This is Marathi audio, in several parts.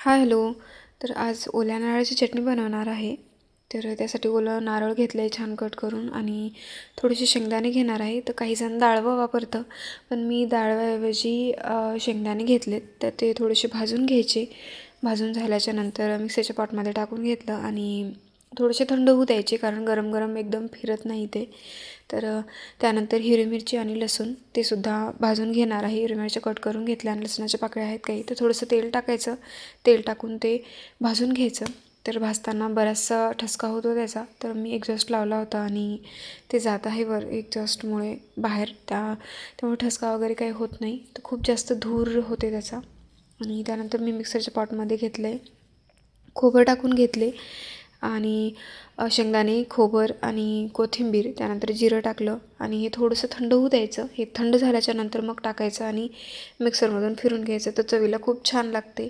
हॅलो. तर आज ओल्या नारळाची चटणी बनवणार आहे. तर त्यासाठी ओलं नारळ घेतलं आहे छान कट करून आणि थोडेसे शेंगदाणे घेणार आहे. तर काहीजण डाळवं वापरतं, पण मी डाळव्याऐवजी शेंगदाणे घेतलेत. तर ते थोडेसे भाजून घ्यायचे. भाजून झाल्याच्या नंतर मिक्सरच्या पॉटमध्ये टाकून घेतलं आणि थोडेसे थंड होऊ द्यायचे, कारण गरम गरम एकदम फिरत नाही ते. तर त्यानंतर हिरवी मिरची आणि लसूण ते सुद्धा भाजून घेणार आहे. हिरवी मिरच्या कट करून घेतल्या आणि लसणाच्या पाकळ्या आहेत काही, तर थोडंसं तेल टाकायचं. तेल टाकून ते भाजून घ्यायचं. तर भाजताना बराचसा ठसका होतो त्याचा, तर मी एक्झॉस्ट लावला होता आणि ते जात आहे वर एक्झॉस्टमुळे बाहेर, त्यामुळे ठसका वगैरे काही होत नाही. तर खूप जास्त धूर होते त्याचा. आणि त्यानंतर मी मिक्सरच्या पॉटमध्ये घेतलं आहे, खोबरं टाकून घेतले आणि शेंगदाणे, खोबरं आणि कोथिंबीर, त्यानंतर जिरं टाकलं आणि हे थोडंसं थंड होऊ द्यायचं. हे थंड झाल्याच्या नंतर मग टाकायचं आणि मिक्सरमधून फिरून घ्यायचं. तर चवीला खूप छान लागते.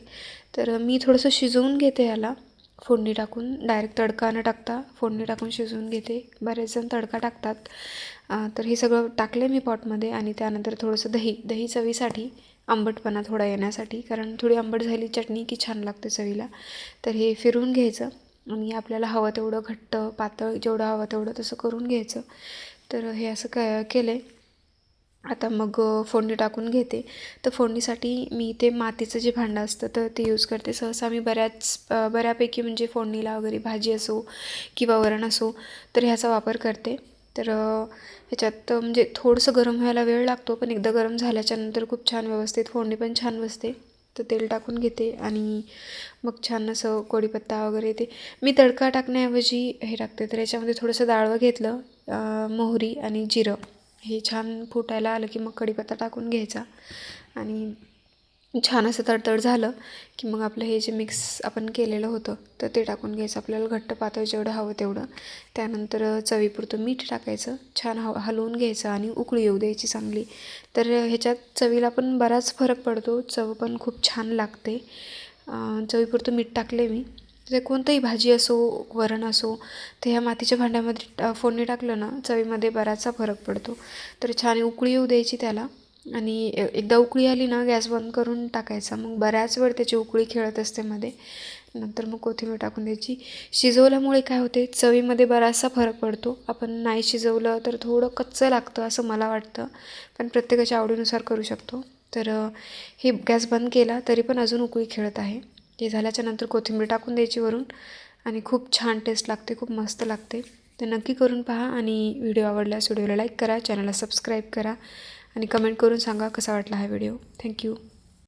तर मी थोडंसं शिजवून घेते याला फोडणी टाकून, डायरेक्ट तडका न टाकता फोडणी टाकून शिजवून घेते. बरेच जण तडका टाकतात. तर हे सगळं टाकलं मी पॉटमध्ये आणि त्यानंतर थोडंसं दही चवीसाठी, आंबटपणा थोडा येण्यासाठी, कारण थोडी आंबट झाली चटणी की छान लागते चवीला. तर हे फिरवून घ्यायचं आणि आपल्याला हवं तेवढं घट्ट पातळ जेवढं हवं तेवढं तसं करून घ्यायचं. तर हे असं केलं आहे. आता मग फोडणी टाकून घेते. तर फोडणीसाठी मी ते मातीचं जे भांडं असतं तर ते यूज करते. सहसा मी बऱ्यापैकी म्हणजे फोडणीला वगैरे भाजी असो किंवा वरण असो तर ह्याचा वापर करते. तर ह्याच्यात म्हणजे थोडंसं गरम व्हायला वेळ लागतो, पण एकदा गरम झाल्याच्यानंतर खूप छान व्यवस्थित फोडणी पण छान बसते. तर तेल टाकून घेते आणि मग छान असं कढीपत्ता वगैरे ते मी तडका टाकण्याऐवजी हे टाकते. तर याच्यामध्ये थोडंसं डाळवं घेतलं, मोहरी आणि जिरं हे छान फुटायला आलं की मग कढीपत्ता टाकून घ्यायचा आणि छान असं तडतड झालं की मग आपलं हे जे मिक्स आपण केलेलं होतं तर ते टाकून घ्यायचं. आपल्याला घट्ट पातळ जेवढं हवं तेवढं. त्यानंतर चवीपुरतं मीठ टाकायचं, छान हलवून घ्यायचं आणि उकळी येऊ द्यायची चांगली. तर ह्याच्यात चवीला पण बराच फरक पडतो, चव पण खूप छान लागते. चवीपुरतं मीठ टाकले मी. ते कोणतंही भाजी असो वरण असो तर ह्या मातीच्या भांड्यामध्ये फोडणी टाकलं ना चवीमध्ये बराचसा फरक पडतो. तर छान उकळी येऊ द्यायची त्याला आणि एकदा उकळी आली ना गॅस बंद करून टाकायचा. मग बऱ्याच वेळ त्याची उकळी खेळत असते मध्ये. नंतर मग कोथिंबीर टाकून द्यायची. शिजवल्यामुळे काय होते, चवीमध्ये बराचसा फरक पडतो. आपण नाही शिजवलं तर थोडं कच्चं लागतं असं मला वाटतं, पण प्रत्येकाच्या आवडीनुसार करू शकतो. तर हे गॅस बंद केला तरी पण अजून उकळी खेळत आहे. ते झाल्याच्या नंतर कोथिंबीर टाकून द्यायची वरून आणि खूप छान टेस्ट लागते, खूप मस्त लागते. तर नक्की करून पहा आणि व्हिडिओ आवडल्यास व्हिडिओला लाईक करा, चॅनलला सबस्क्राईब करा आणि कमेंट करून सांगा कसा वाटला हा व्हिडिओ. थँक्यू.